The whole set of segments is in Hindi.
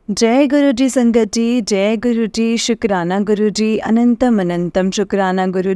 जय गुरु जी संगत जी, जय गुरु जी, शुक्राना गुरु जी, अनंतम अनंतम शुक्राना गुरु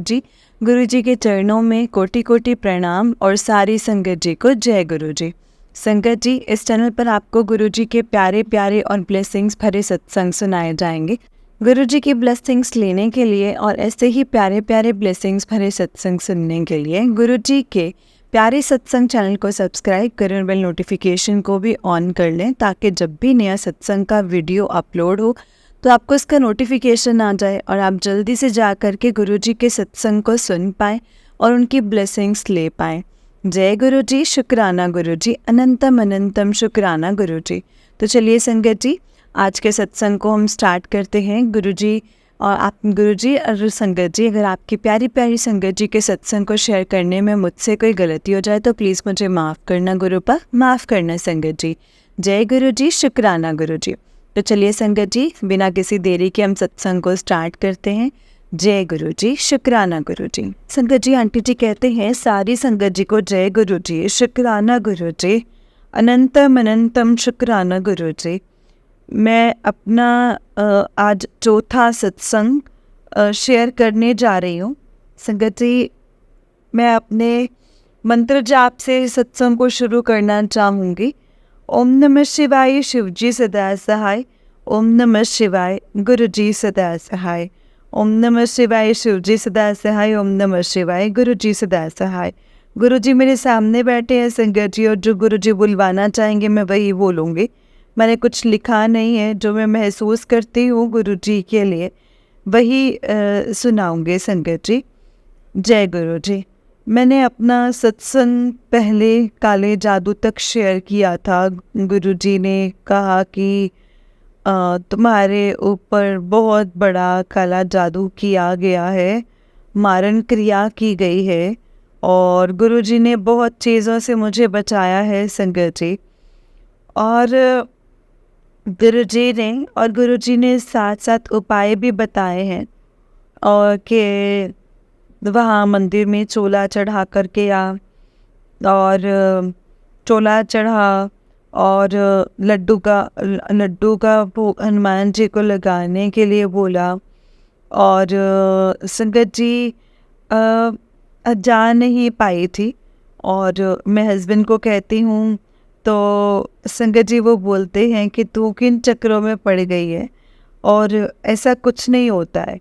जी के चरणों में कोटि कोटि प्रणाम और सारी संगत जी को जय गुरु जी। संगत जी, इस चैनल पर आपको गुरु जी के प्यारे प्यारे और ब्लेसिंग्स भरे सत्संग सुनाए जाएंगे। गुरु जी की ब्लेसिंग्स लेने के लिए और ऐसे ही प्यारे प्यारे ब्लेसिंग्स भरे सत्संग सुनने के लिए गुरु जी के प्यारे सत्संग चैनल को सब्सक्राइब करें और बेल नोटिफिकेशन को भी ऑन कर लें, ताकि जब भी नया सत्संग का वीडियो अपलोड हो तो आपको इसका नोटिफिकेशन आ जाए और आप जल्दी से जा कर के गुरु जी के सत्संग को सुन पाएँ और उनकी ब्लेसिंग्स ले पाएँ। जय गुरु जी, शुक्राना गुरु जी, अनंतम अनंतम शुक्राना गुरु जी। तो चलिए संगत जी, आज के सत्संग को हम स्टार्ट करते हैं। गुरु जी और संगत जी, अगर आपकी प्यारी प्यारी संगत जी के सत्संग को शेयर करने में मुझसे कोई गलती हो जाए तो प्लीज़ मुझे माफ़ करना गुरुपा, माफ़ करना संगत जी। जय गुरु जी, शुक्राना गुरु जी। तो चलिए संगत जी, बिना किसी देरी के हम सत्संग को स्टार्ट करते हैं। जय गुरु जी, शुक्राना गुरु जी। संगत जी, आंटी जी कहते हैं सारी संगत जी को जय गुरु जी, शुक्राना गुरु जी, अनंतम अनंतम शुक्राना गुरु जी। मैं अपना आज चौथा सत्संग शेयर करने जा रही हूँ। संगत जी, मैं अपने मंत्र जाप से सत्संग को शुरू करना चाहूँगी। ओम नमः शिवाय, शिव जी सदा सहाय। ओम नमः शिवाय, गुरु जी सदा सहाय। ओम नमः शिवाय, शिव जी सदा सहाय। ओम नमः शिवाय, गुरु जी सदा सहाय। गुरु जी मेरे सामने बैठे हैं संगत जी, और जो गुरु जी बुलवाना चाहेंगे मैं वही बोलूँगी। मैंने कुछ लिखा नहीं है, जो मैं महसूस करती हूँ गुरु जी के लिए वही सुनाऊंगे संगत जी। जय गुरु जी। मैंने अपना सत्संग पहले काले जादू तक शेयर किया था। गुरु जी ने कहा कि तुम्हारे ऊपर बहुत बड़ा काला जादू किया गया है, मारण क्रिया की गई है, और गुरु जी ने बहुत चीज़ों से मुझे बचाया है संगत जी। और गुरु जी ने साथ साथ उपाय भी बताए हैं, और कि वहाँ मंदिर में चोला चढ़ा करके आ, और चोला चढ़ा और लड्डू का भोग हनुमान जी को लगाने के लिए बोला। और संगत जी जा नहीं पाई थी, और मैं हस्बैंड को कहती हूँ तो संगत जी वो बोलते हैं कि तू किन चक्रों में पड़ गई है, और ऐसा कुछ नहीं होता है।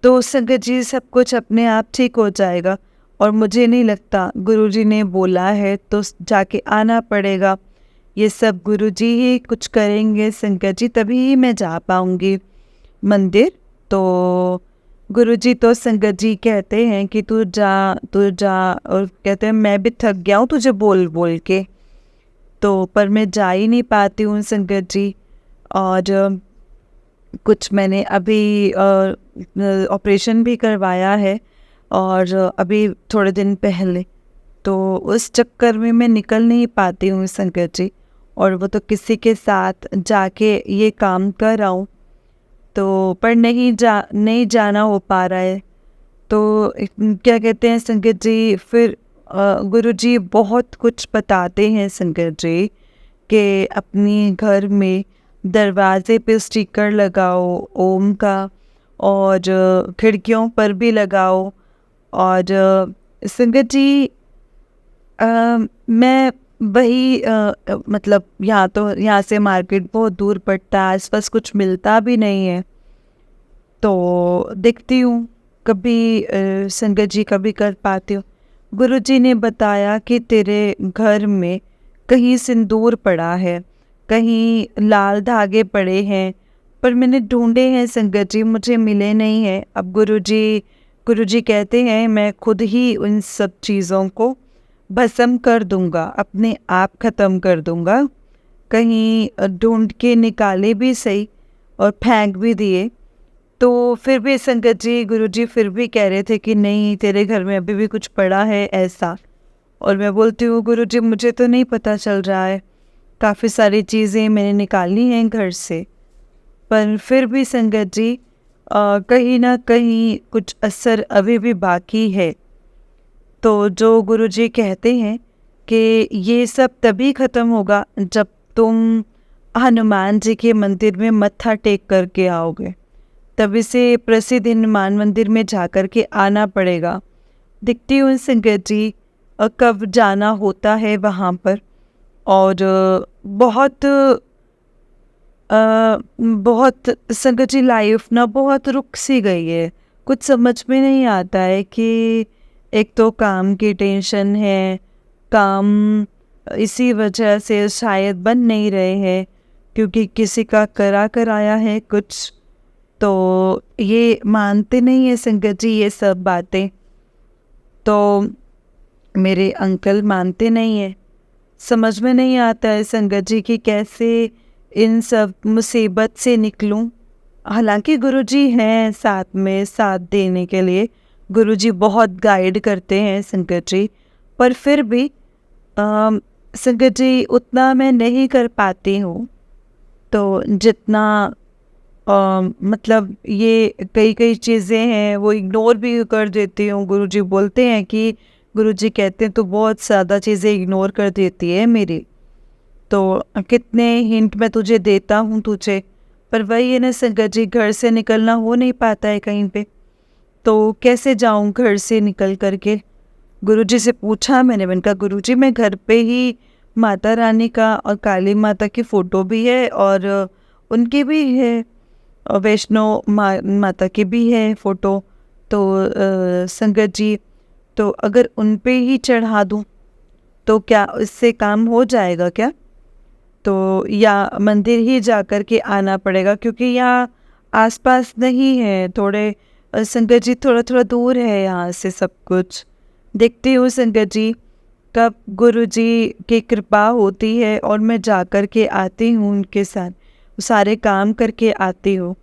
तो संगत जी, सब कुछ अपने आप ठीक हो जाएगा, और मुझे नहीं लगता, गुरुजी ने बोला है तो जाके आना पड़ेगा। ये सब गुरुजी ही कुछ करेंगे संगत जी, तभी ही मैं जा पाऊँगी मंदिर। तो गुरुजी तो संगत जी कहते हैं कि तू जा, और कहते हैं मैं भी थक गया हूँ तुझे बोल बोल के, तो पर मैं जा ही नहीं पाती हूँ संगत जी। और कुछ मैंने अभी ऑपरेशन भी करवाया है, और अभी थोड़े दिन पहले, तो उस चक्कर में मैं निकल नहीं पाती हूँ संगत जी। और वो तो किसी के साथ जाके ये काम कर रहा हूँ, तो पर नहीं जाना हो पा रहा है। तो क्या कहते हैं संगत जी, फिर गुरु जी बहुत कुछ बताते हैं संगत जी कि अपनी घर में दरवाजे पे स्टिकर लगाओ ओम का, और खिड़कियों पर भी लगाओ। और संगत जी, मैं वही मतलब यहाँ से मार्केट बहुत दूर पड़ता है, आसपास कुछ मिलता भी नहीं है, तो देखती हूँ कभी संगत जी कभी कर पाती हूँ। गुरु जी ने बताया कि तेरे घर में कहीं सिंदूर पड़ा है, कहीं लाल धागे पड़े हैं, पर मैंने ढूंढे हैं संगत जी, मुझे मिले नहीं हैं। अब गुरु जी कहते हैं मैं खुद ही उन सब चीज़ों को भस्म कर दूंगा, अपने आप ख़त्म कर दूंगा। कहीं ढूंढ के निकाले भी सही और फेंक भी दिए, तो फिर भी संगत जी, गुरु जी फिर भी कह रहे थे कि नहीं, तेरे घर में अभी भी कुछ पड़ा है ऐसा। और मैं बोलती हूँ गुरु जी मुझे तो नहीं पता चल रहा है, काफ़ी सारी चीज़ें मैंने निकाली हैं घर से, पर फिर भी संगत जी कहीं ना कहीं कुछ असर अभी भी बाकी है। तो जो गुरु जी कहते हैं कि ये सब तभी ख़त्म होगा जब तुम हनुमान जी के मंदिर में मत्था टेक करके आओगे, तभी से प्रसिद्ध हनुमान मंदिर में जा कर के आना पड़ेगा। दिखती हूँ संगत जी, कब जाना होता है वहाँ पर। और बहुत संगत जी लाइफ ना बहुत रुक सी गई है। कुछ समझ में नहीं आता है कि एक तो काम की टेंशन है, काम इसी वजह से शायद बन नहीं रहे हैं, क्योंकि किसी का कराया है कुछ, तो ये मानते नहीं है संगत जी ये सब बातें। तो मेरे अंकल मानते नहीं है। समझ में नहीं आता है संगत जी कि कैसे इन सब मुसीबत से निकलूं। हालांकि गुरुजी हैं साथ में, साथ देने के लिए गुरुजी बहुत गाइड करते हैं संगत जी, पर फिर भी संगत जी उतना मैं नहीं कर पाती हूँ। तो जितना मतलब ये कई चीज़ें हैं वो इग्नोर भी कर देती हूँ। गुरुजी बोलते हैं कि गुरुजी कहते हैं तो बहुत ज़्यादा चीज़ें इग्नोर कर देती है मेरी। तो कितने हिंट मैं तुझे देता हूँ तुझे, पर वही है ना संगत जी, घर से निकलना हो नहीं पाता है कहीं पे। तो कैसे जाऊँ घर से निकल करके। गुरुजी से पूछा मैंने कहा गुरुजी मैं घर पे ही माता रानी का और काली माता की फ़ोटो भी है और उनकी भी है, और वैष्णो माता की भी है फ़ोटो। तो संगत जी, तो अगर उन पे ही चढ़ा दूँ तो क्या इससे काम हो जाएगा क्या? तो या मंदिर ही जा कर के आना पड़ेगा, क्योंकि यहाँ आसपास नहीं है, थोड़े संगत जी थोड़ा दूर है यहाँ से सब कुछ। देखती हूँ संगत जी कब गुरु जी की कृपा होती है और मैं जा कर के आती हूँ, उनके साथ सारे काम करके आती हूँ।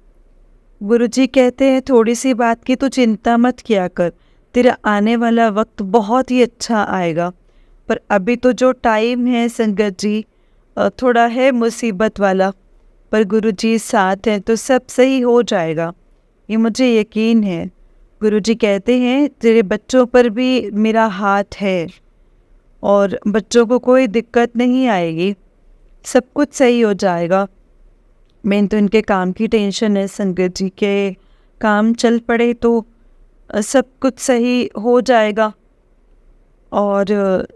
गुरुजी कहते हैं थोड़ी सी बात की तो चिंता मत किया कर, तेरा आने वाला वक्त बहुत ही अच्छा आएगा। पर अभी तो जो टाइम है संगत जी थोड़ा है मुसीबत वाला, पर गुरुजी साथ हैं तो सब सही हो जाएगा, ये मुझे यकीन है। गुरुजी कहते हैं तेरे बच्चों पर भी मेरा हाथ है और बच्चों को कोई दिक्कत नहीं आएगी, सब कुछ सही हो जाएगा। मेन तो इनके काम की टेंशन है संगत जी के, काम चल पड़े तो सब कुछ सही हो जाएगा। और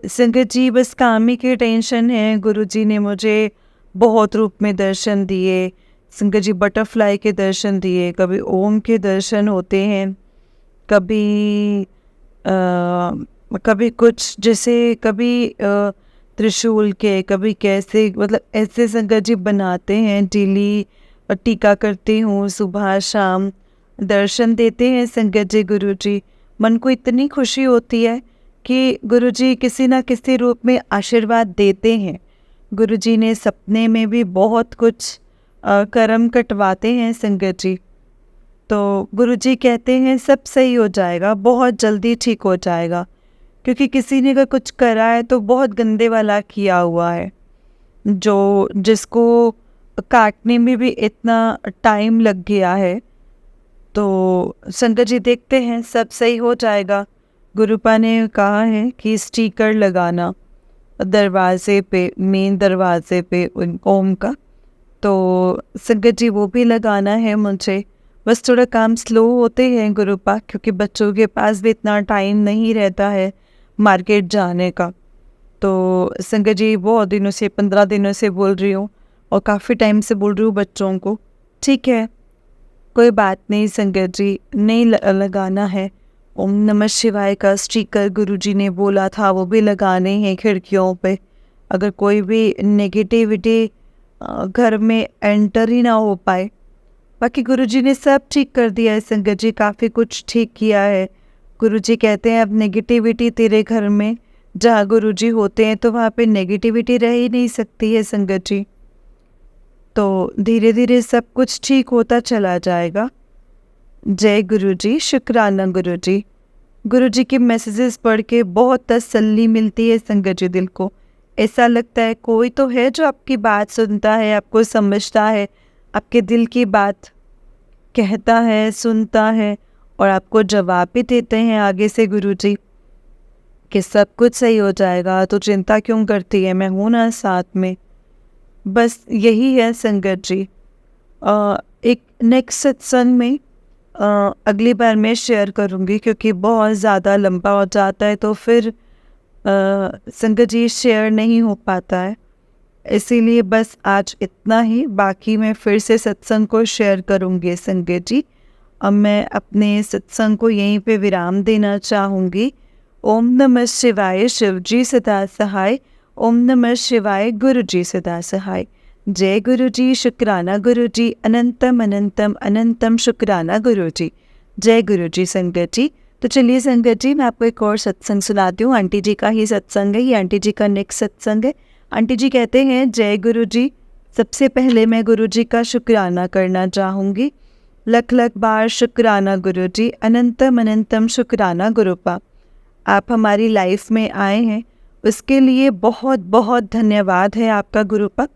संगत जी बस काम ही की टेंशन है। गुरुजी ने मुझे बहुत रूप में दर्शन दिए संगत जी, बटरफ्लाई के दर्शन दिए, कभी ओम के दर्शन होते हैं, कभी कुछ जैसे कभी त्रिशूल के, कभी कैसे, मतलब ऐसे संगत जी बनाते हैं। डेली टीका करती हूँ, सुबह शाम दर्शन देते हैं संगत जी गुरुजी। मन को इतनी खुशी होती है कि गुरुजी किसी ना किसी रूप में आशीर्वाद देते हैं। गुरुजी ने सपने में भी बहुत कुछ कर्म कटवाते हैं संगत जी। तो गुरुजी कहते हैं सब सही हो जाएगा, बहुत जल्दी ठीक हो जाएगा, क्योंकि किसी ने अगर कुछ करा है तो बहुत गंदे वाला किया हुआ है, जो जिसको काटने में भी इतना टाइम लग गया है। तो संगत जी देखते हैं सब सही हो जाएगा। गुरुपा ने कहा है कि स्टिकर लगाना दरवाजे पे, मेन दरवाजे पे ओम का, तो संगत जी वो भी लगाना है मुझे। बस थोड़ा काम स्लो होते हैं गुरुपा, क्योंकि बच्चों के पास भी इतना टाइम नहीं रहता है मार्केट जाने का। तो संगत जी बहुत दिनों से, 15 दिनों से बोल रही हूँ और काफ़ी टाइम से बोल रही हूँ बच्चों को। ठीक है, कोई बात नहीं संगत जी, नहीं लगाना है। ओम नमः शिवाय का स्टिकर गुरुजी ने बोला था वो भी लगाने हैं खिड़कियों पे, अगर कोई भी नेगेटिविटी घर में एंटर ही ना हो पाए। बाकी गुरुजी ने सब ठीक कर दिया है संगत जी, काफ़ी कुछ ठीक किया है। गुरुजी कहते हैं अब नेगेटिविटी तेरे घर में, जहाँ गुरुजी होते हैं तो वहाँ पे नेगेटिविटी रह ही नहीं सकती है संगत जी। तो धीरे धीरे सब कुछ ठीक होता चला जाएगा। जय गुरुजी, शुक्राना गुरुजी। गुरुजी के मैसेजेस पढ़ के बहुत तसल्ली मिलती है संगत जी दिल को। ऐसा लगता है कोई तो है जो आपकी बात सुनता है, आपको समझता है, आपके दिल की बात कहता है, सुनता है और आपको जवाब भी देते हैं आगे से गुरुजी कि सब कुछ सही हो जाएगा, तो चिंता क्यों करती है, मैं हूँ ना साथ में। बस यही है संगत जी। एक नेक्स्ट सत्संग में अगली बार मैं शेयर करूँगी, क्योंकि बहुत ज़्यादा लंबा हो जाता है तो फिर संगत जी शेयर नहीं हो पाता है। इसीलिए बस आज इतना ही, बाकी मैं फिर से सत्संग को शेयर करूँगी संगत जी। अब मैं अपने सत्संग को यहीं पे विराम देना चाहूँगी। ओम नमः शिवाय, शिव जी सदा सहाय। ओम नमः शिवाय, गुरु जी सदा सहाय। जय गुरु जी, शुक्राना गुरु जी, अनंतम अनंतम अनंतम शुक्राना गुरु जी। जय गुरु जी संगत जी। तो चलिए संगत जी, मैं आपको एक और सत्संग सुनाती हूँ। आंटी जी का ही सत्संग है ये, आंटी जी का नेक्स्ट सत्संग है। आंटी जी कहते हैं, जय गुरु जी। सबसे पहले मैं गुरु जी का शुक्राना करना चाहूँगी। लख लख बार शुक्राना गुरु जी, अनंतम अनंतम शुक्राना गुरुपा। आप हमारी लाइफ में आए हैं, उसके लिए बहुत बहुत धन्यवाद है आपका गुरुपा।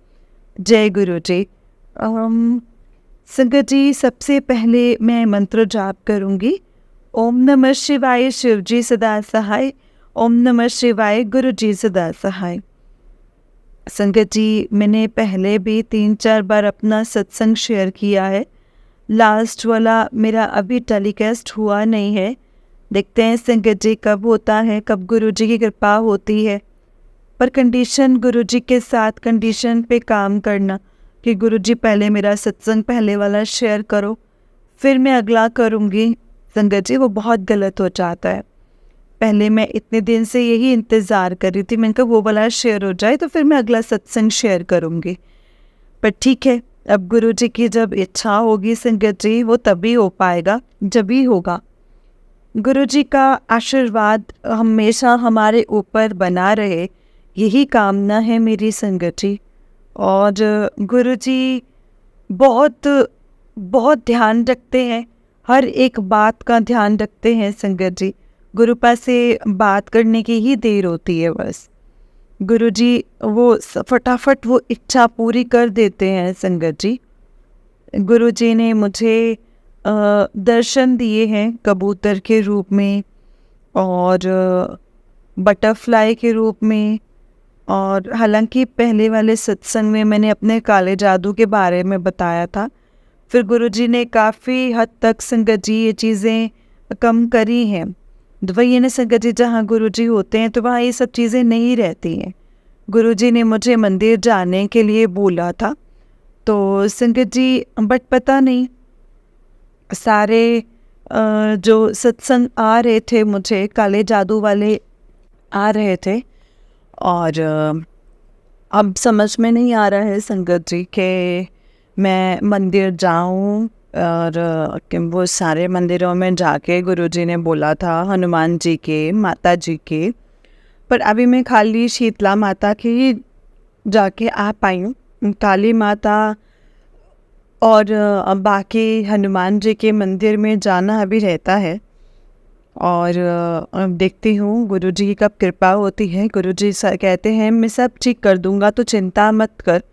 जय गुरु जी। संगत जी, सबसे पहले मैं मंत्र जाप करूँगी। ओम नमः शिवाय, शिव जी सदा सहाय। ओम नमः शिवाय, गुरु जी सदा सहाय। संगत जी, मैंने पहले भी 3-4 बार अपना सत्संग शेयर किया है। लास्ट वाला मेरा अभी टेलीकास्ट हुआ नहीं है। देखते हैं संगत जी कब होता है, कब गुरु जी की कृपा होती है। पर कंडीशन, गुरु जी के साथ कंडीशन पे काम करना कि गुरु जी पहले मेरा सत्संग पहले वाला शेयर करो, फिर मैं अगला करूँगी। संगत जी, वो बहुत गलत हो जाता है। पहले मैं इतने दिन से यही इंतज़ार कर रही थी, मैंने कहा वो वाला शेयर हो जाए तो फिर मैं अगला सत्संग शेयर करूँगी। पर ठीक है, अब गुरु जी की जब इच्छा होगी संगत जी, वो तभी हो पाएगा जब ही होगा। गुरु जी का आशीर्वाद हमेशा हमारे ऊपर बना रहे, यही कामना है मेरी संगत जी। और गुरु जी बहुत बहुत ध्यान रखते हैं, हर एक बात का ध्यान रखते हैं संगत जी। गुरुपा से बात करने की ही देर होती है बस। गुरु जी वो फटाफट वो इच्छा पूरी कर देते हैं संगत जी। गुरु जी ने मुझे दर्शन दिए हैं कबूतर के रूप में और बटरफ्लाई के रूप में। और हालांकि पहले वाले सत्संग में मैंने अपने काले जादू के बारे में बताया था, फिर गुरुजी ने काफ़ी हद तक संगत जी ये चीज़ें कम करी हैं। वही ने संगत जी, जहाँ गुरुजी होते हैं तो वहाँ ये सब चीज़ें नहीं रहती हैं। गुरुजी ने मुझे मंदिर जाने के लिए बोला था, तो संगत जी बट पता नहीं, सारे जो सत्संग आ रहे थे मुझे काले जादू वाले आ रहे थे, और अब समझ में नहीं आ रहा है संगत जी कि मैं मंदिर जाऊं। और कि वो सारे मंदिरों में जाके गुरुजी ने बोला था हनुमान जी के, माता जी के, पर अभी मैं खाली शीतला माता के ही जाके आ पाई हूँ। काली माता और बाकी हनुमान जी के मंदिर में जाना अभी रहता है। और देखती हूँ गुरुजी की कब कृपा होती है। गुरुजी कहते हैं मैं सब ठीक कर दूँगा, तो चिंता मत कर,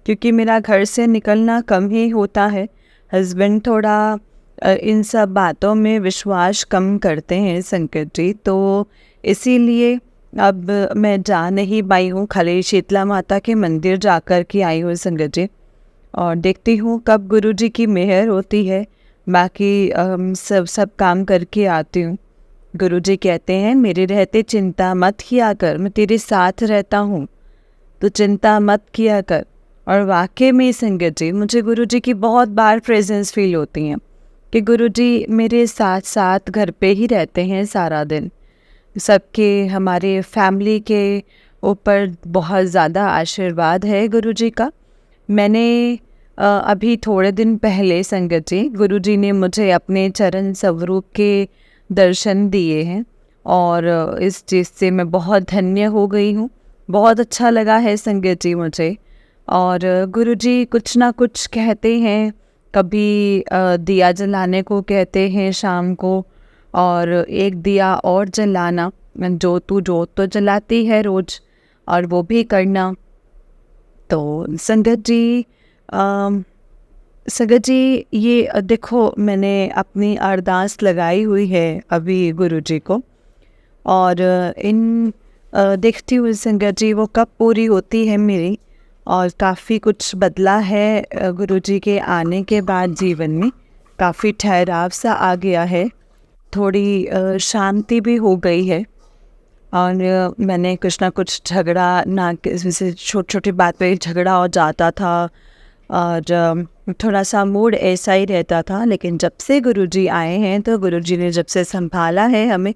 क्योंकि मेरा घर से निकलना कम ही होता है। हस्बैंड थोड़ा इन सब बातों में विश्वास कम करते हैं संकट जी, तो इसीलिए अब मैं जा नहीं पाई हूँ। खाली शीतला माता के मंदिर जाकर के आई हूँ संगत जी, और देखती हूँ कब गुरुजी की मेहर होती है। बाकी सब काम करके आती हूँ। गुरुजी कहते हैं मेरे रहते चिंता मत किया कर, मैं तेरे साथ रहता हूँ, तो चिंता मत किया कर। और वाकई में संगत जी, मुझे गुरुजी की बहुत बार प्रेजेंस फील होती हैं कि गुरुजी मेरे साथ साथ घर पे ही रहते हैं सारा दिन। सबके, हमारे फैमिली के ऊपर बहुत ज़्यादा आशीर्वाद है गुरुजी का। मैंने अभी थोड़े दिन पहले संगत जी, गुरुजी ने मुझे अपने चरण स्वरूप के दर्शन दिए हैं, और इस चीज़ से मैं बहुत धन्य हो गई हूँ। बहुत अच्छा लगा है संगत जी मुझे। और गुरुजी कुछ ना कुछ कहते हैं, कभी दिया जलाने को कहते हैं शाम को, और एक दिया और जलाना, जोत तो जलाती है रोज़, और वो भी करना। तो संगत जी संगत जी, ये देखो मैंने अपनी अरदास लगाई हुई है अभी गुरुजी को, और देखती हूँ संगत जी वो कब पूरी होती है मेरी। और काफ़ी कुछ बदला है गुरुजी के आने के बाद जीवन में। काफ़ी ठहराव सा आ गया है, थोड़ी शांति भी हो गई है। और मैंने कुछ ना कुछ झगड़ा ना जैसे छोटी छोटी बात पे झगड़ा हो जाता था और थोड़ा सा मूड ऐसा ही रहता था। लेकिन जब से गुरुजी आए हैं, तो गुरुजी ने जब से संभाला है हमें,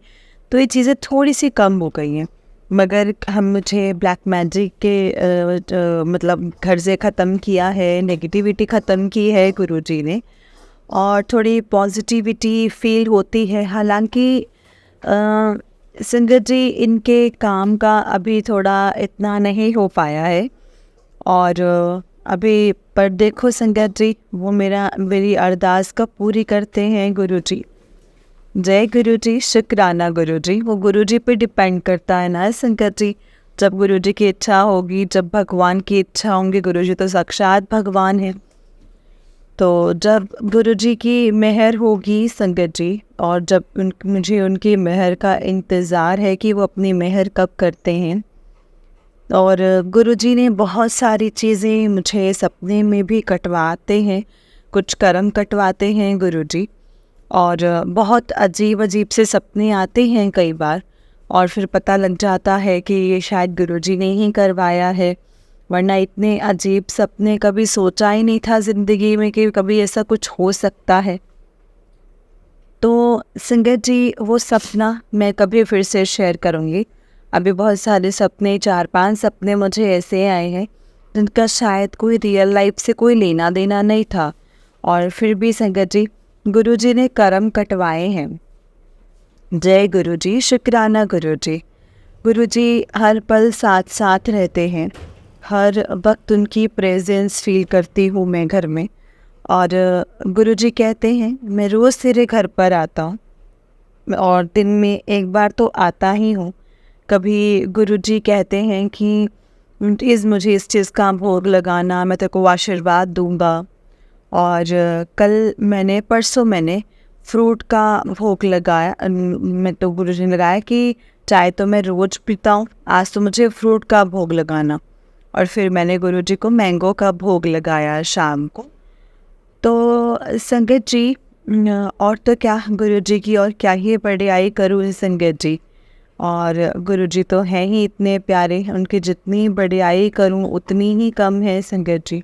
तो ये चीज़ें थोड़ी सी कम हो गई हैं। मगर हम मुझे ब्लैक मैजिक के मतलब घर से ख़त्म किया है, नेगेटिविटी ख़त्म की है गुरुजी ने, और थोड़ी पॉजिटिविटी फील होती है। हालांकि संगत जी, इनके काम का अभी थोड़ा इतना नहीं हो पाया है। और अभी पर देखो संगत जी, वो मेरी अरदास कब पूरी करते हैं गुरुजी। जय गुरुजी, शुक्राना गुरुजी। वो गुरुजी पे डिपेंड करता है ना संगत जी। जब गुरुजी की इच्छा होगी, जब भगवान की इच्छा होंगी, गुरुजी तो साक्षात भगवान है। तो जब गुरुजी की मेहर होगी संगत जी, और जब मुझे उनकी मेहर का इंतज़ार है कि वो अपनी मेहर कब करते हैं। और गुरुजी ने बहुत सारी चीज़ें मुझे सपने में भी कटवाते हैं, कुछ कर्म कटवाते हैं गुरुजी। और बहुत अजीब अजीब से सपने आते हैं कई बार, और फिर पता लग जाता है कि ये शायद गुरुजी ने ही करवाया है, वरना इतने अजीब सपने कभी सोचा ही नहीं था ज़िंदगी में कि कभी ऐसा कुछ हो सकता है। तो संगत जी, वो सपना मैं कभी फिर से शेयर करूँगी। अभी बहुत सारे सपने, 4-5 सपने मुझे ऐसे आए हैं जिनका शायद कोई रियल लाइफ से कोई लेना देना नहीं था, और फिर भी संगत जी गुरुजी ने कर्म कटवाए हैं। जय गुरुजी, शुक्राना गुरुजी। गुरुजी हर पल साथ साथ रहते हैं, हर वक्त उनकी प्रेजेंस फील करती हूँ मैं घर में। और गुरुजी कहते हैं मैं रोज़ तेरे घर पर आता हूँ, और दिन में एक बार तो आता ही हूँ। कभी गुरुजी कहते हैं कि मुझे इस चीज़ का भोग लगाना, मैं तेरे को आशीर्वाद दूंगा। और परसों मैंने फ्रूट का भोग लगाया। मैं तो गुरुजी ने लगाया कि चाय तो मैं रोज़ पीता हूँ, आज तो मुझे फ्रूट का भोग लगाना। और फिर मैंने गुरुजी को मैंगो का भोग लगाया शाम को। तो संगत जी, और तो क्या गुरुजी की और क्या ही बड़ाई करूँ संगत जी। और गुरुजी तो हैं ही इतने प्यारे, उनकी जितनी बड़ाई करूँ उतनी ही कम है संगत जी।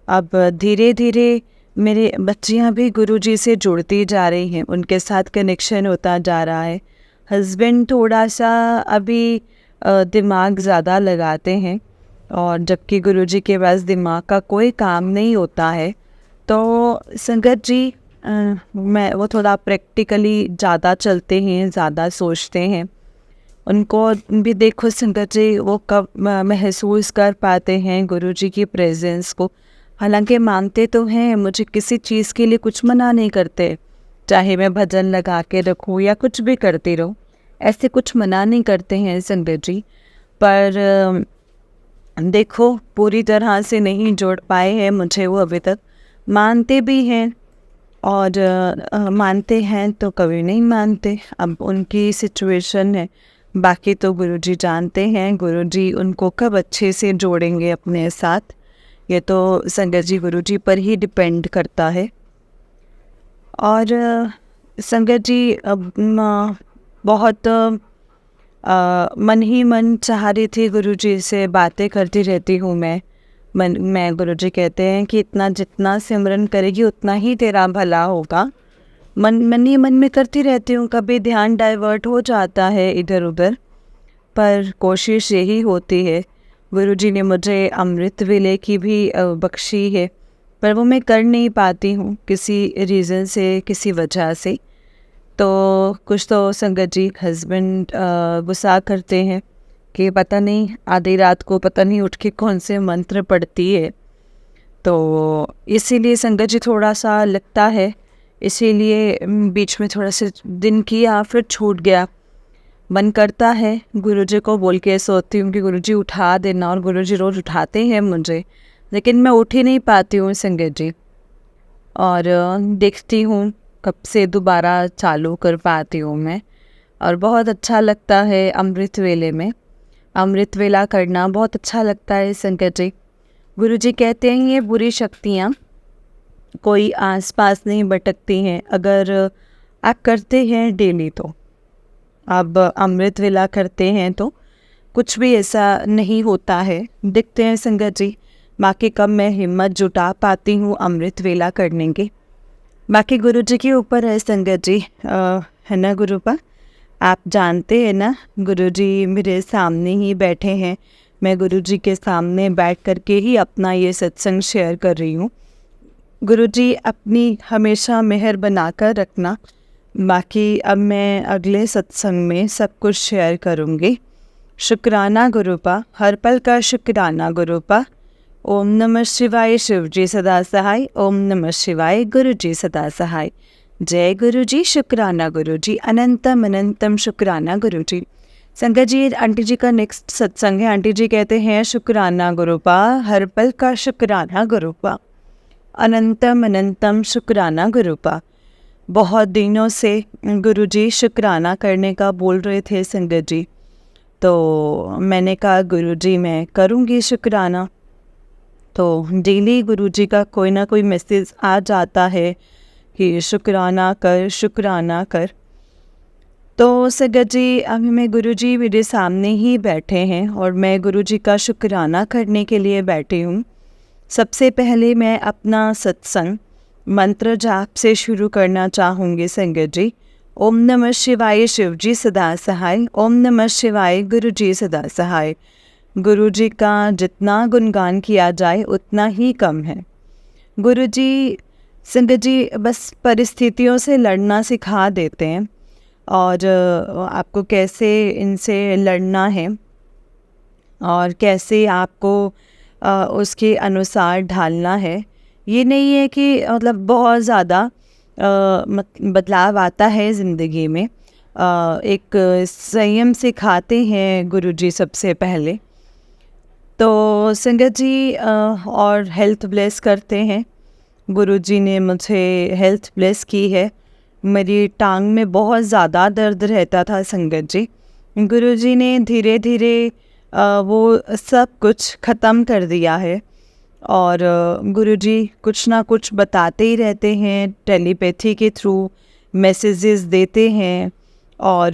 अब धीरे धीरे मेरे बच्चियाँ भी गुरुजी से जुड़ती जा रही हैं, उनके साथ कनेक्शन होता जा रहा है। हस्बैंड थोड़ा सा अभी दिमाग ज़्यादा लगाते हैं, और जबकि गुरुजी के पास दिमाग का कोई काम नहीं होता है। तो संगत जी, वो थोड़ा प्रैक्टिकली ज़्यादा चलते हैं, ज़्यादा सोचते हैं। उनको भी देखो संगत जी, वो कब महसूस कर पाते हैं गुरुजी की प्रेजेंस को। हालांकि मानते तो हैं, मुझे किसी चीज़ के लिए कुछ मना नहीं करते, चाहे मैं भजन लगा के रखूँ या कुछ भी करती रहूँ, ऐसे कुछ मना नहीं करते हैं संगत जी। पर देखो, पूरी तरह से नहीं जोड़ पाए हैं मुझे वो अभी तक। मानते भी हैं, और मानते हैं तो कभी नहीं मानते, अब उनकी सिचुएशन है। बाकी तो गुरुजी जानते हैं, गुरुजी उनको कब अच्छे से जोड़ेंगे अपने साथ, ये तो संगत जी गुरुजी पर ही डिपेंड करता है। और संगत जी, अब बहुत मन ही मन चाह रही थी गुरुजी से बातें करती रहती हूँ मैं गुरुजी कहते हैं कि इतना जितना सिमरन करेगी उतना ही तेरा भला होगा। मन ही मन में करती रहती हूँ, कभी ध्यान डाइवर्ट हो जाता है इधर उधर, पर कोशिश यही होती है। गुरुजी ने मुझे अमृत वेले की भी बख्शी है, पर वो मैं कर नहीं पाती हूँ किसी रीज़न से, किसी वजह से। तो कुछ तो संगत जी हस्बैंड गुस्सा करते हैं कि पता नहीं आधी रात को पता नहीं उठ के कौन से मंत्र पढ़ती है। तो इसीलिए संगत जी थोड़ा सा लगता है, इसीलिए बीच में थोड़ा सा दिन किया फिर छूट गया। मन करता है गुरुजी को बोल के सोती हूँ कि गुरुजी उठा देना, और गुरुजी रोज़ उठाते हैं मुझे, लेकिन मैं उठ ही नहीं पाती हूँ संगत जी। और देखती हूँ कब से दोबारा चालू कर पाती हूँ मैं, और बहुत अच्छा लगता है अमृत वेले में। अमृत वेला करना बहुत अच्छा लगता है संगत जी। गुरुजी कहते हैं ये बुरी शक्तियाँ कोई आसपास नहीं भटकती हैं अगर आप करते हैं डेली। तो आप अमृत वेला करते हैं तो कुछ भी ऐसा नहीं होता है। दिखते हैं संगत जी, बाकी कब मैं हिम्मत जुटा पाती हूँ अमृत वेला करने की। बाकी गुरु जी के ऊपर है संगत जी, है ना गुरुपा। आप जानते हैं ना, गुरु जी मेरे सामने ही बैठे हैं। मैं गुरु जी के सामने बैठ कर के ही अपना ये सत्संग शेयर कर रही हूँ। गुरु जी अपनी हमेशा मेहर बनाकर रखना। बाकी अब मैं अगले सत्संग में सब कुछ शेयर करूँगी। शुक्राना गुरुपा, हर पल का शुक्राना गुरुपा। ओम नमः शिवाय, शिव जी सदा सहाय। ओम नमः शिवाय, गुरु जी सदा सहाय। जय गुरु जी, शुक्राना गुरु जी, अनंतम अनंतम शुक्राना गुरु जी। संगत जी, आंटी जी का नेक्स्ट सत्संग है। आंटी जी कहते हैं शुक्राना गुरुपा, हर पल का शुक्राना गुरुपा, अनंतम अनंतम शुक्राना गुरुपा। बहुत दिनों से गुरु जी शुक्राना करने का बोल रहे थे संगत जी, तो मैंने कहा गुरु जी मैं करूँगी शुक्राना। तो डेली गुरु जी का कोई ना कोई मैसेज आ जाता है कि शुक्राना कर, शुक्राना कर। तो संगत जी, अभी मैं गुरु जी मेरे सामने ही बैठे हैं और मैं गुरु जी का शुक्राना करने के लिए बैठी हूँ। सबसे पहले मैं अपना सत्संग मंत्र जाप से शुरू करना चाहूँगी संगत जी। ओम नमः शिवाय, शिव जी सदा सहाय। ओम नमः शिवाय, गुरु जी सदा सहाय। गुरु जी का जितना गुणगान किया जाए उतना ही कम है। गुरु जी संगत जी बस परिस्थितियों से लड़ना सिखा देते हैं और आपको कैसे इनसे लड़ना है और कैसे आपको उसके अनुसार ढालना है। ये नहीं है कि मतलब बहुत ज़्यादा बदलाव आता है ज़िंदगी में। एक संयम सिखाते हैं गुरु जी सबसे पहले। तो संगत जी और हेल्थ ब्लेस करते हैं। गुरु जी ने मुझे हेल्थ ब्लेस की है। मेरी टांग में बहुत ज़्यादा दर्द रहता था संगत जी। गुरु जी ने धीरे धीरे वो सब कुछ ख़त्म कर दिया है और गुरुजी कुछ ना कुछ बताते ही रहते हैं, टेलीपैथी के थ्रू मैसेजेस देते हैं और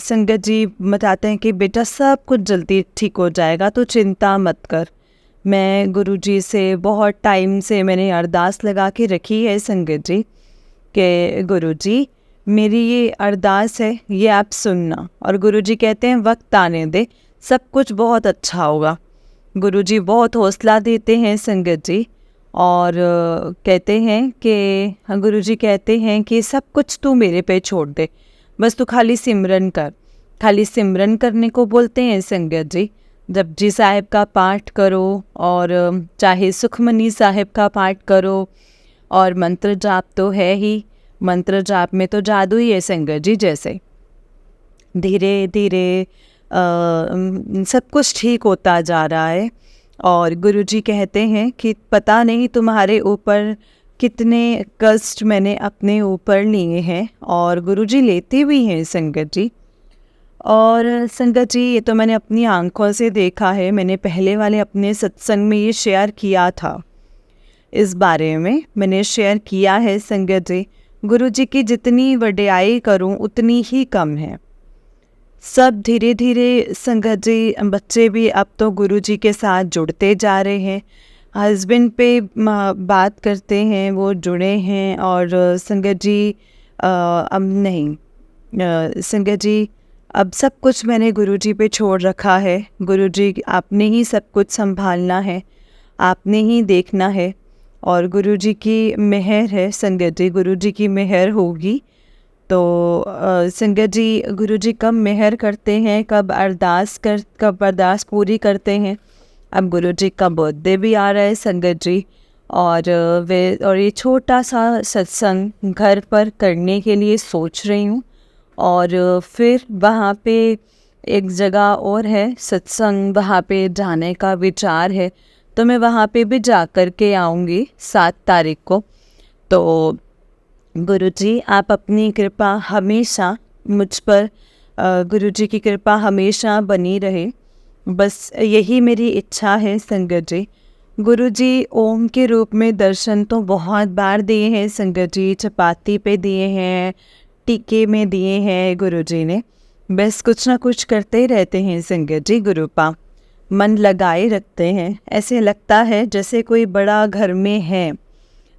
संगत जी बताते हैं कि बेटा सब कुछ जल्दी ठीक हो जाएगा, तो चिंता मत कर। मैं गुरुजी से बहुत टाइम से मैंने अरदास लगा के रखी है संगत जी कि गुरुजी मेरी ये अरदास है, ये आप सुनना। और गुरुजी कहते हैं वक्त आने दे, सब कुछ बहुत अच्छा होगा। गुरुजी बहुत हौसला देते हैं संगत जी और कहते हैं कि गुरुजी कहते हैं कि सब कुछ तू मेरे पे छोड़ दे, बस तू खाली सिमरन कर। खाली सिमरन करने को बोलते हैं संगत जी। जपजी साहिब का पाठ करो और चाहे सुखमनी साहिब का पाठ करो और मंत्र जाप तो है ही। मंत्र जाप में तो जादू ही है संगत जी। जैसे धीरे धीरे सब कुछ ठीक होता जा रहा है और गुरुजी कहते हैं कि पता नहीं तुम्हारे ऊपर कितने कष्ट मैंने अपने ऊपर लिए हैं और गुरुजी लेते भी हैं संगत जी। और संगत जी ये तो मैंने अपनी आंखों से देखा है। मैंने पहले वाले अपने सत्संग में ये शेयर किया था, इस बारे में मैंने शेयर किया है संगत जी। गुरुजी की जितनी वडियाई करूं उतनी ही कम है। सब धीरे धीरे संगत जी बच्चे भी अब तो गुरुजी के साथ जुड़ते जा रहे हैं। हस्बैंड पे बात करते हैं, वो जुड़े हैं और संगत जी अब नहीं संगत जी अब सब कुछ मैंने गुरुजी पे छोड़ रखा है। गुरुजी आपने ही सब कुछ संभालना है, आपने ही देखना है और गुरुजी की मेहर है संगत जी। गुरुजी की मेहर होगी तो संगत जी गुरुजी कब मेहर करते हैं, कब अरदास पूरी करते हैं। अब गुरुजी का बर्थडे भी आ रहा है संगत जी और ये छोटा सा सत्संग घर पर करने के लिए सोच रही हूँ। और फिर वहाँ पे एक जगह और है सत्संग, वहाँ पे जाने का विचार है, तो मैं वहाँ पे भी जा कर के आऊँगी 7 तारीख को। तो गुरुजी आप अपनी कृपा हमेशा मुझ पर, गुरुजी की कृपा हमेशा बनी रहे, बस यही मेरी इच्छा है संगत जी। गुरुजी ओम के रूप में दर्शन तो बहुत बार दिए हैं संगत जी, चपाती पे दिए हैं, टीके में दिए हैं गुरुजी ने। बस कुछ ना कुछ करते ही रहते हैं संगत जी गुरुपा, मन लगाए रखते हैं। ऐसे लगता है जैसे कोई बड़ा घर में है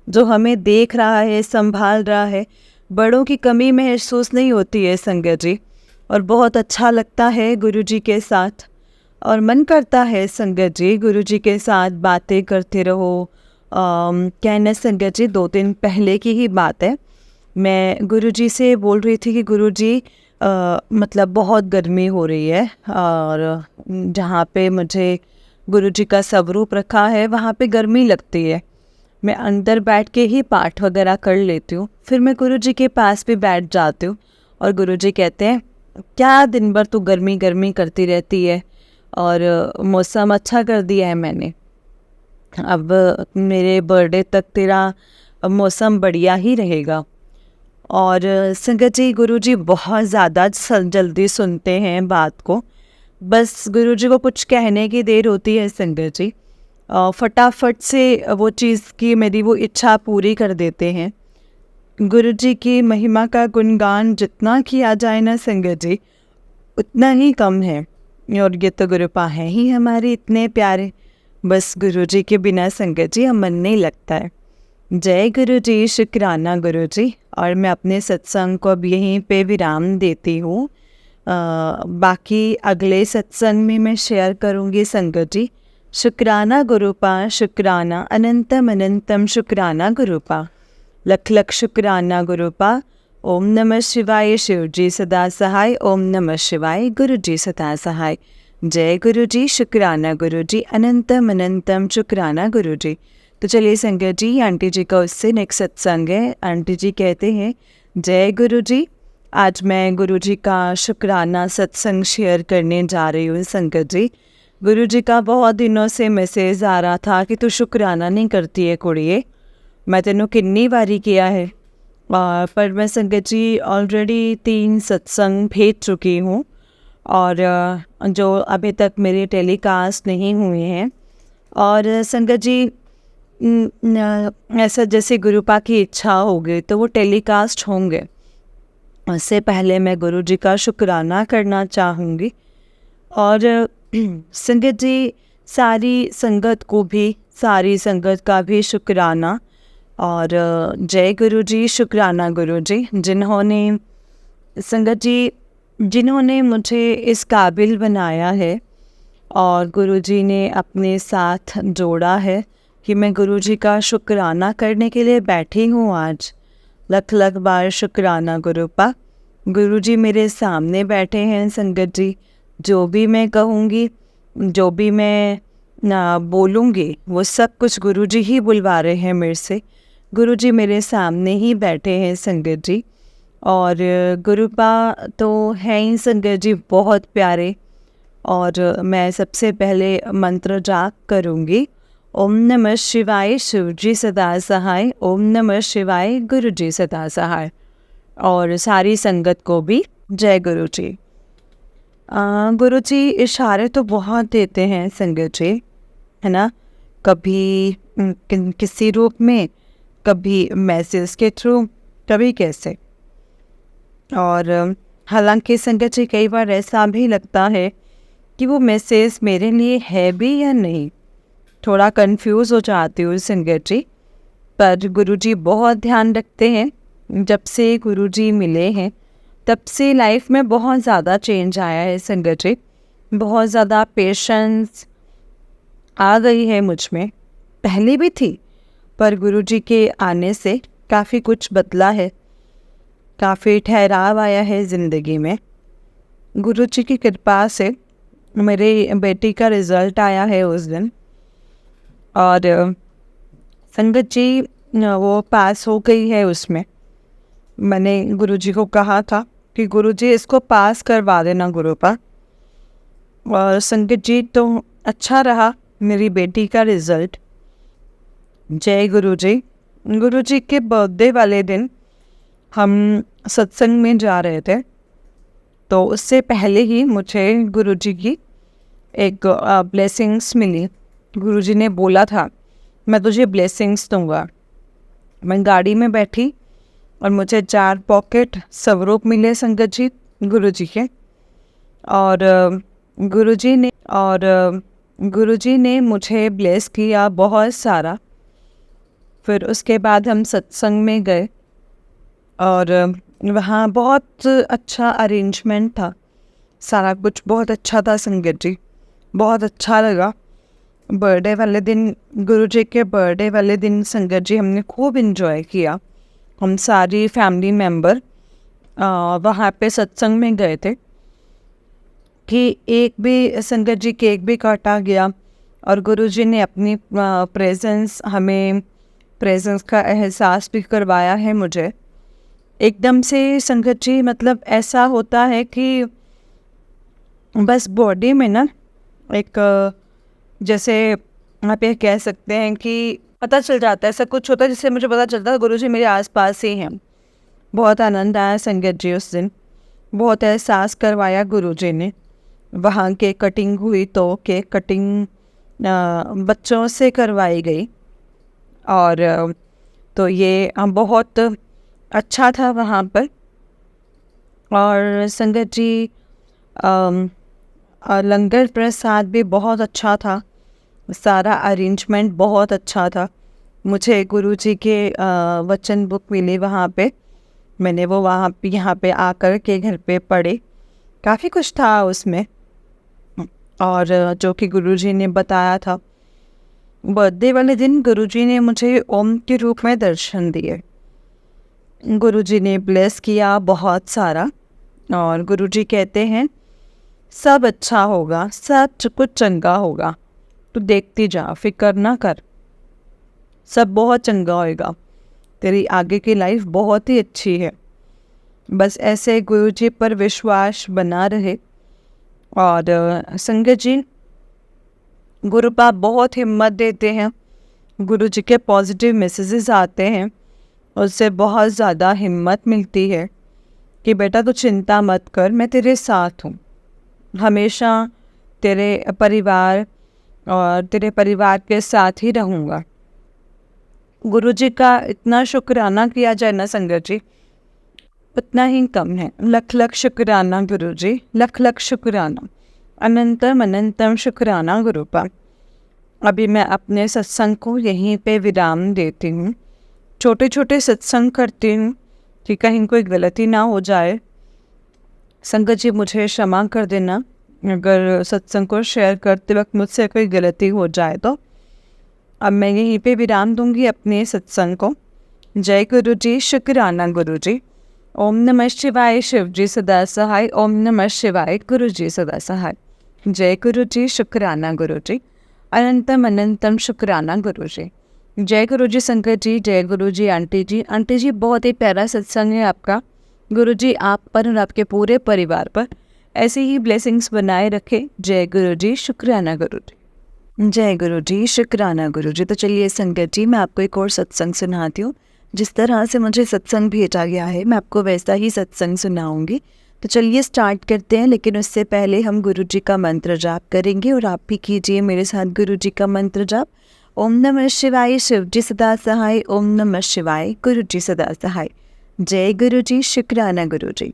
जो हमें देख रहा है, संभाल रहा है। बड़ों की कमी महसूस नहीं होती है संगत जी, और बहुत अच्छा लगता है गुरुजी के साथ। और मन करता है संगत जी गुरुजी के साथ बातें करते रहो। कहना संगत जी 2 दिन पहले की ही बात है, मैं गुरुजी से बोल रही थी कि गुरुजी मतलब बहुत गर्मी हो रही है, और जहाँ पे मुझे गुरुजी का स्वरूप रखा है वहाँ पे गर्मी लगती है। मैं अंदर बैठ के ही पाठ वगैरह कर लेती हूँ, फिर मैं गुरुजी के पास भी बैठ जाती हूँ। और गुरुजी कहते हैं क्या दिन भर तू गर्मी गर्मी करती रहती है, और मौसम अच्छा कर दिया है मैंने, अब मेरे बर्थडे तक तेरा मौसम बढ़िया ही रहेगा। और संगत जी गुरुजी बहुत ज़्यादा जल्दी सुनते हैं बात को। बस गुरुजी को कुछ कहने की देर होती है संगत जी, फटाफट से वो चीज़ की मेरी वो इच्छा पूरी कर देते हैं। गुरुजी की महिमा का गुणगान जितना किया जाए ना संगत जी उतना ही कम है, और ये तो गुरुपा हैं ही हमारे इतने प्यारे। बस गुरुजी के बिना संगत जी हम मन नहीं लगता है। जय गुरुजी, शुक्राना गुरुजी। और मैं अपने सत्संग को अब यहीं पे विराम देती हूँ। बाकी अगले सत्संग में मैं शेयर करूँगी संगत जी। शुक्राना गुरुपा, शुक्राना अनंतम अनंतम शुक्राना गुरुपा, लख लख शुक्राना गुरुपा। ओम नमः शिवाय, शिव जी सदा सहाय। ओम नमः शिवाय, गुरु जी सदा सहाय। जय गुरु जी, शुक्राना गुरु जी, अनंतम अनंतम शुक्राना गुरु जी। तो चलिए संगत जी, आंटी जी का उससे नेक्स्ट सत्संग है। आंटी जी कहते हैं जय गुरु जी, आज मैं गुरु जी का शुक्राना सत्संग शेयर करने जा रही हूँ संगत जी। गुरु जी का बहुत दिनों से मैसेज आ रहा था कि तू शुक्राना नहीं करती है कुड़िए, मैं तेनों कितनी बारी किया है। पर मैं संगत जी ऑलरेडी 3 सत्संग भेज चुकी हूँ, और जो अभी तक मेरे टेलीकास्ट नहीं हुए हैं। और संगत जी ऐसा जैसे गुरुपा की इच्छा होगी तो वो टेलीकास्ट होंगे। उससे पहले मैं गुरु जी का शुक्राना करना चाहूँगी। और संगत जी सारी संगत को भी, सारी संगत का भी शुक्राना। और जय गुरु जी, शुक्राना गुरु जी, जिन्होंने संगत जी जिन्होंने मुझे इस काबिल बनाया है, और गुरु जी ने अपने साथ जोड़ा है कि मैं गुरु जी का शुक्राना करने के लिए बैठी हूँ आज। लख लख बार शुक्राना गुरुपा। गुरु जी मेरे सामने बैठे हैं संगत जी, जो भी मैं कहूँगी, जो भी मैं बोलूँगी, वो सब कुछ गुरु जी ही बुलवा रहे हैं मेरे से। गुरु जी मेरे सामने ही बैठे हैं संगत जी। और गुरुपा तो हैं ही संगत जी बहुत प्यारे। और मैं सबसे पहले मंत्र जाप करूँगी। ओम नमः शिवाय, शिव जी सदा सहाय। ओम नमः शिवाय, गुरु जी सदा सहाय। और सारी संगत को भी जय गुरु जी। गुरु जी इशारे तो बहुत देते हैं संगत जी, है ना, कभी किसी रूप में, कभी मैसेज के थ्रू, कभी कैसे। और हालांकि संगत जी कई बार ऐसा भी लगता है कि वो मैसेज मेरे लिए है भी या नहीं, थोड़ा कंफ्यूज हो जाती हूँ संगत जी। पर गुरुजी बहुत ध्यान रखते हैं। जब से गुरुजी मिले हैं तब से लाइफ में बहुत ज़्यादा चेंज आया है संगत जी, बहुत ज़्यादा पेशेंस आ गई है मुझ में, पहले भी थी पर गुरुजी के आने से काफ़ी कुछ बदला है, काफ़ी ठहराव आया है ज़िंदगी में। गुरुजी की कृपा से मेरे बेटी का रिज़ल्ट आया है उस दिन, और संगत जी वो पास हो गई है उसमें। मैंने गुरुजी को कहा था कि गुरुजी इसको पास करवा देना गुरुपा, और संगत जी तो अच्छा रहा मेरी बेटी का रिज़ल्ट। जय गुरुजी। गुरुजी के बर्थडे वाले दिन हम सत्संग में जा रहे थे, तो उससे पहले ही मुझे गुरुजी की एक ब्लेसिंग्स मिली, गुरुजी ने बोला था मैं तुझे ब्लेसिंग्स दूंगा। मैं गाड़ी में बैठी और मुझे 4 पॉकेट स्वरूप मिले संगत जी गुरुजी के। और गुरुजी ने मुझे ब्लेस किया बहुत सारा। फिर उसके बाद हम सत्संग में गए और वहाँ बहुत अच्छा अरेंजमेंट था, सारा कुछ बहुत अच्छा था संगत जी, बहुत अच्छा लगा। बर्थडे वाले दिन, गुरुजी के बर्थडे वाले दिन संगत जी हमने खूब इन्जॉय किया। हम सारी फैमिली मेम्बर वहाँ पे सत्संग में गए थे कि एक भी संगत जी केक भी काटा गया और गुरुजी ने अपनी हमें प्रेजेंस का एहसास भी करवाया है मुझे। एकदम से संगत जी मतलब ऐसा होता है कि बस बॉडी में ना एक जैसे आप ये कह सकते हैं कि पता चल जाता है, ऐसा कुछ होता है जिससे मुझे पता चलता है गुरुजी मेरे आसपास ही हैं। बहुत आनंद आया संगत जी उस दिन, बहुत एहसास करवाया गुरुजी ने। वहाँ केक कटिंग हुई तो केक कटिंग बच्चों से करवाई गई और तो ये बहुत अच्छा था वहाँ पर। और संगत जी लंगर प्रसाद भी बहुत अच्छा था, सारा अरेंजमेंट बहुत अच्छा था। मुझे गुरुजी के वचन बुक मिली वहाँ पे, मैंने वो वहाँ पे यहाँ पे आकर के घर पे पढ़े, काफ़ी कुछ था उसमें और जो कि गुरुजी ने बताया था। बर्थडे वाले दिन गुरुजी ने मुझे ओम के रूप में दर्शन दिए। गुरुजी ने ब्लेस किया बहुत सारा और गुरुजी कहते हैं सब अच्छा होगा, सब कुछ चंगा होगा, तू देखती जा, फिक्र ना कर, सब बहुत चंगा होएगा, तेरी आगे की लाइफ बहुत ही अच्छी है। बस ऐसे गुरुजी पर विश्वास बना रहे। और संगत जी गुरुपाप बहुत हिम्मत देते हैं, गुरुजी के पॉजिटिव मैसेजेस आते हैं, उससे बहुत ज़्यादा हिम्मत मिलती है कि बेटा तू चिंता मत कर, मैं तेरे साथ हूँ, हमेशा तेरे परिवार और तेरे परिवार के साथ ही रहूँगा। गुरुजी का इतना शुक्राना किया जाए ना संगत जी, उतना ही कम है। लख लख शुक्राना गुरुजी, लख लख शुक्राना, अनंतम अनंतम शुक्राना गुरुपा। अभी मैं अपने सत्संग को यहीं पे विराम देती हूँ। छोटे छोटे सत्संग करती हूँ कि कहीं कोई गलती ना हो जाए। संगत जी मुझे क्षमा कर देना अगर सत्संग को शेयर करते वक्त मुझसे कोई गलती हो जाए तो। अब मैं यहीं पे विराम दूंगी अपने सत्संग को। जय गुरु जी, शुक्राना गुरु जी। ओम नमः शिवाय, शिव जी सदा सहाय। ओम नमः शिवाय, गुरु जी सदा सहाय। जय गुरु जी, शुक्राना गुरु जी, अनंतम अनंतम शुक्राना गुरु जी। जय गुरु जी संगत जी, जय गुरु जी आंटी जी। आंटी जी बहुत ही प्यारा सत्संग है आपका। गुरु जी आप पर और आपके पूरे परिवार पर ऐसे ही ब्लेसिंग्स बनाए रखे। जय गुरु जी, शुक्राना गुरु जी। जय गुरु जी, शुक्राना गुरु जी। तो चलिए संगत जी मैं आपको एक और सत्संग सुनाती हूँ। जिस तरह से मुझे सत्संग भेजा गया है मैं आपको वैसा ही सत्संग सुनाऊंगी। तो चलिए स्टार्ट करते हैं, लेकिन उससे पहले हम गुरु जी का मंत्र जाप करेंगे और आप भी कीजिए मेरे साथ गुरु जी का मंत्र जाप। ओम नमः शिवाय, शिव जी सदा सहाय। ओम नमः शिवाय, गुरु जी सदा सहाय। जय गुरु जी, शुक्राना गुरु जी।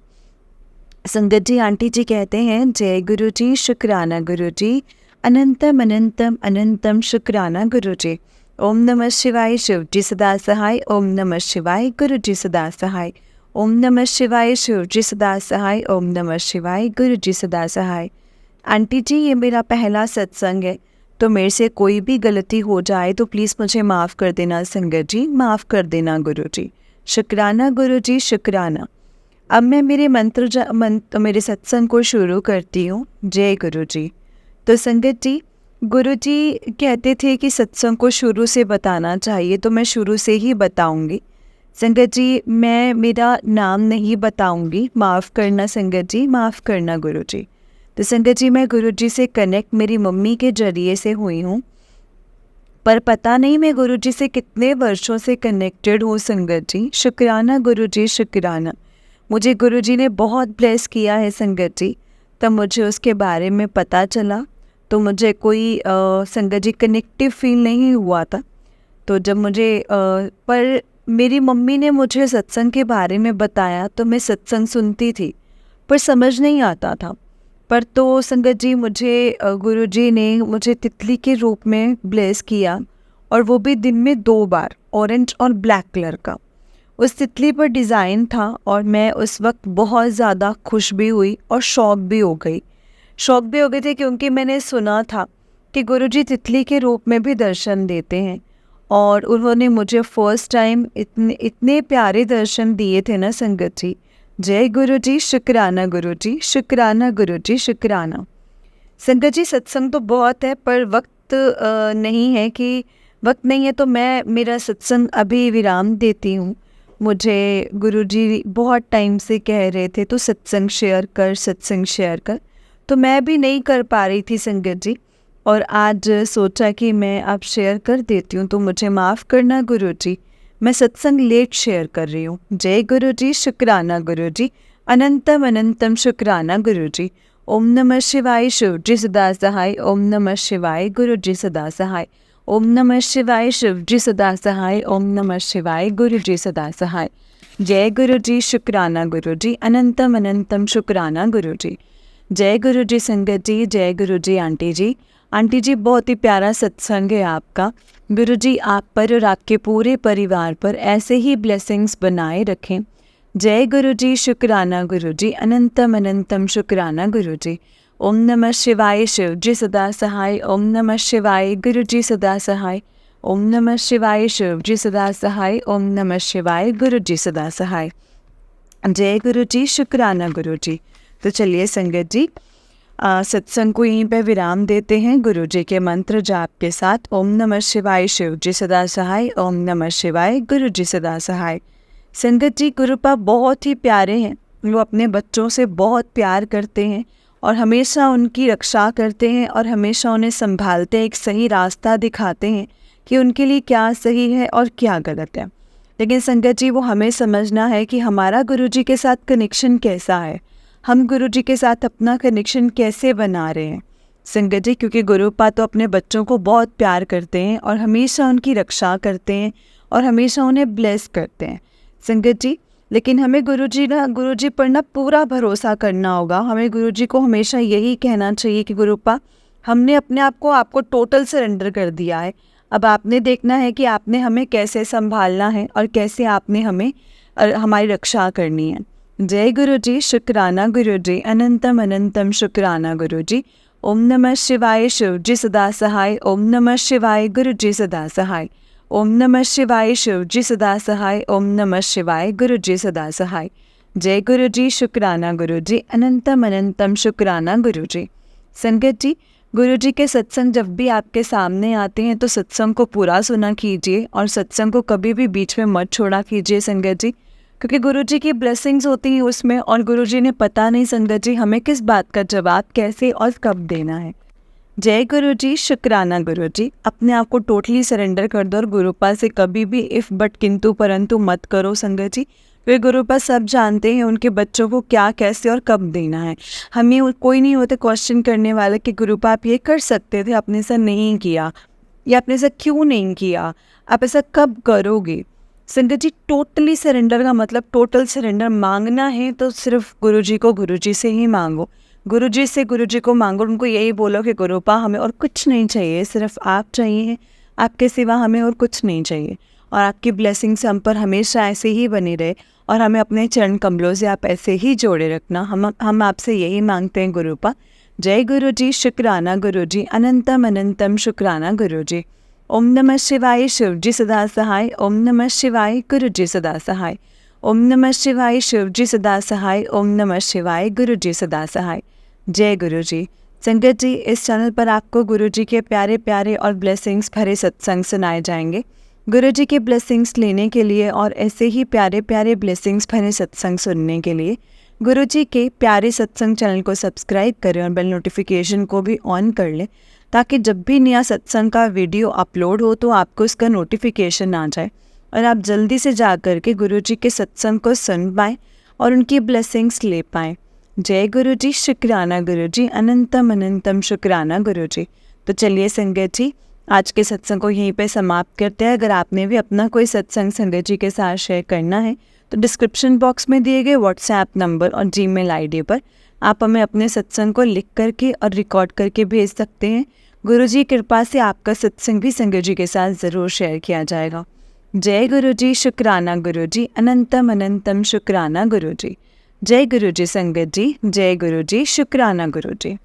संगत जी आंटी जी कहते हैं जय गुरु जी, शुक्राना गुरु जी, अनंतम अनंतम अनंतम शुक्राना गुरु जी। ओम नमः शिवाय, शिव जी सदा सहाय। ओम नमः शिवाय, गुरु जी सदा सहाय। ओम नमः शिवाय, शिव जी सदा सहाय। ओम नमः शिवाय, गुरु जी सदा सहाय। आंटी जी ये मेरा पहला सत्संग है, तो मेरे से कोई भी गलती हो जाए तो प्लीज़ मुझे माफ़ कर देना संगत जी, माफ़ कर देना गुरु जी। शुक्राना गुरु जी, शुक्राना। अब मैं मेरे मेरे सत्संग को शुरू करती हूँ। जय गुरु जी। तो संगत जी गुरु जी कहते थे कि सत्संग को शुरू से बताना चाहिए, तो मैं शुरू से ही बताऊंगी। संगत जी मैं मेरा नाम नहीं बताऊंगी, माफ़ करना संगत जी, माफ़ करना गुरु जी। तो संगत जी मैं गुरु जी से कनेक्ट मेरी मम्मी के जरिए से हुई हूँ, पर पता नहीं मैं गुरु जी से कितने वर्षों से कनेक्टेड हूँ संगत जी। शुक्राना गुरु जी, शुक्राना। मुझे गुरु जी ने बहुत ब्लेस किया है संगत जी, तब मुझे उसके बारे में पता चला। तो मुझे कोई संगत जी कनेक्टिव फील नहीं हुआ था। तो जब मुझे पर मेरी मम्मी ने मुझे सत्संग के बारे में बताया तो मैं सत्संग सुनती थी, पर समझ नहीं आता था। पर तो संगत जी मुझे गुरुजी ने मुझे तितली के रूप में ब्लेस किया, और वो भी दिन में 2 बार, ऑरेंज और ब्लैक कलर का। उस तितली पर डिज़ाइन था और मैं उस वक्त बहुत ज़्यादा खुश भी हुई और शॉक भी हो गई थी, क्योंकि मैंने सुना था कि गुरुजी तितली के रूप में भी दर्शन देते हैं, और उन्होंने मुझे फर्स्ट टाइम इतने प्यारे दर्शन दिए थे ना संगत जी। जय गुरुजी, शुक्राना गुरुजी, शुक्राना गुरुजी, शुक्राना। संगत जी सत्संग तो बहुत है, पर वक्त नहीं है तो मैं मेरा सत्संग अभी विराम देती हूँ। मुझे गुरुजी बहुत टाइम से कह रहे थे तो सत्संग शेयर कर, तो मैं भी नहीं कर पा रही थी संगत जी, और आज सोचा कि मैं अब शेयर कर देती हूँ, तो मुझे माफ़ करना गुरुजी, मैं सत्संग लेट शेयर कर रही हूँ। जय गुरुजी, शुक्राना गुरुजी, अनंतम अनंतम शुक्राना गुरुजी। ओम नमः शिवाय, शिव जी सदा सहाय। ओम नमः शिवाय, गुरु जी सदा सहाय। ओम नमः शिवाय, शिव जी सदा सहाय। ओम नमः शिवाय, गुरु जी सदा सहाय। जय गुरु जी, शुक्राना गुरु जी, अनंतम अनंतम शुक्राना गुरु जी। जय गुरु जी संगत जी, जय गुरु जी आंटी जी। आंटी जी बहुत ही प्यारा सत्संग है आपका। गुरु जी आप पर और आपके पूरे परिवार पर ऐसे ही ब्लेसिंग्स बनाए रखें। जय गुरु जी, शुक्राना गुरु जी, अनंतम अनंतम शुक्राना गुरु जी। ओम नमः शिवाय, शिव जी सदा सहाय। ओम नमः शिवाय, गुरु जी सदा सहाय। ओम नमः शिवाय, शिव जी सदा सहाय। ओम नमः शिवाय, गुरु जी सदा सहाय। जय गुरु जी, शुक्राना गुरु जी। तो चलिए संगत जी सत्संग को यहीं पे विराम देते हैं गुरु जी के मंत्र जाप के साथ। ओम नमः शिवाय, शिव जी सदा सहाय। ओम नमः शिवाय, गुरु जी सदा सहाय। संगत जी गुरुपा बहुत ही प्यारे हैं, वो अपने बच्चों से बहुत प्यार करते हैं और हमेशा उनकी रक्षा करते हैं और हमेशा उन्हें संभालते हैं, एक सही रास्ता दिखाते हैं कि उनके लिए क्या सही है और क्या गलत है। लेकिन संगत जी वो हमें समझना है कि हमारा गुरुजी के साथ कनेक्शन कैसा है, हम गुरुजी के साथ अपना कनेक्शन कैसे बना रहे हैं संगत जी, क्योंकि गुरुपा तो अपने बच्चों को बहुत प्यार करते हैं और हमेशा उनकी रक्षा करते हैं और हमेशा उन्हें ब्लेस करते हैं संगत जी। लेकिन हमें गुरुजी पर ना पूरा भरोसा करना होगा। हमें गुरुजी को हमेशा यही कहना चाहिए कि गुरुपा हमने अपने आप को आपको टोटल सरेंडर कर दिया है, अब आपने देखना है कि आपने हमें कैसे संभालना है और कैसे आपने हमें हमारी रक्षा करनी है। जय गुरु जी, शुक्राना गुरु जी, अनंतम अनंतम शुक्राना गुरु जी। ओम नमः शिवाय, शिव जी सदा सहाय। ओम नमः शिवाय, गुरु जी सदा सहाय। ओम नमः शिवाय, शिव जी सदा सहाय। ओम नमः शिवाय, गुरु जी सदा सहाय। जय गुरु जी, शुक्राना गुरु जी, अनंतम अनंतम शुक्राना गुरु जी। संगत जी गुरु जी के सत्संग जब भी आपके सामने आते हैं तो सत्संग को पूरा सुना कीजिए और सत्संग को कभी भी बीच में मत छोड़ा कीजिए संगत जी, क्योंकि गुरु जी की ब्लेसिंग्स होती हैं उसमें और गुरु जी ने पता नहीं संगत जी हमें किस बात का जवाब कैसे और कब देना है। जय गुरु जी, शुक्राना गुरु जी। अपने आप को टोटली सरेंडर कर दो और गुरुपा से कभी भी इफ़ बट किंतु परंतु मत करो संगत जी, वे गुरुपा सब जानते हैं उनके बच्चों को क्या कैसे और कब देना है। हमें कोई नहीं होते क्वेश्चन करने वाले कि गुरुपा आप ये कर सकते थे, आपने ऐसा नहीं किया, या आपने ऐसा क्यों नहीं किया, आप ऐसा कब करोगे। संगत जी टोटली सरेंडर का मतलब टोटल सरेंडर। मांगना है तो सिर्फ गुरुजी को गुरुजी से ही मांगो, गुरुजी से गुरुजी को मांगो। उनको यही बोलो कि गुरुपा हमें और कुछ नहीं चाहिए, सिर्फ आप चाहिए, आपके सिवा हमें और कुछ नहीं चाहिए, और आपकी ब्लेसिंग्स हम पर हमेशा ऐसे ही बनी रहे और हमें अपने चरण कमलों से आप ऐसे ही जोड़े रखना। हम आपसे यही मांगते हैं गुरुपा। जय गुरु जी, शुक्राना गुरु जी, अनंतम अनंतम शुक्राना गुरु जी। ओम नमः शिवाय, शिव जी सदा सहाय। ओम नमः शिवाय, गुरु जी सदा सहाय। ओम नमः शिवाय, शिव जी सदा सहाय। ओम नमः शिवाय, गुरु जी सदा सहाय। जय गुरु जी। संगत जी इस चैनल पर आपको गुरु जी के प्यारे प्यारे और ब्लेसिंग्स भरे सत्संग सुनाए जाएंगे। गुरु जी के ब्लेसिंग्स लेने के लिए और ऐसे ही प्यारे प्यारे ब्लेसिंग्स भरे सत्संग सुनने के लिए गुरु जी के प्यारे सत्संग चैनल को सब्सक्राइब करें और बेल नोटिफिकेशन को भी ऑन कर लें, ताकि जब भी नया सत्संग का वीडियो अपलोड हो तो आपको इसका नोटिफिकेशन आ जाए और आप जल्दी से जा कर के गुरु जी के सत्संग को सुन पाएँ और उनकी ब्लेसिंग्स ले पाएँ। जय गुरु जी, शुक्राना गुरु जी, अनंतम अनंतम शुक्राना गुरु जी। तो चलिए संगत जी, आज के सत्संग को यहीं पे समाप्त करते हैं। अगर आपने भी अपना कोई सत्संग संगत जी के साथ शेयर करना है तो डिस्क्रिप्शन बॉक्स में दिए गए व्हाट्सएप नंबर और जीमेल आईडी पर आप हमें अपने सत्संग को लिख करके और रिकॉर्ड करके भेज सकते हैं। गुरु जी की कृपा से आपका सत्संग भी संगत जी के साथ ज़रूर शेयर किया जाएगा। जय गुरु जी, शुक्राना गुरु जी, अनंतम अनंतम शुक्राना गुरु जी। जय गुरु जी संगत जी, जय गुरु जी, शुक्राना गुरु जी।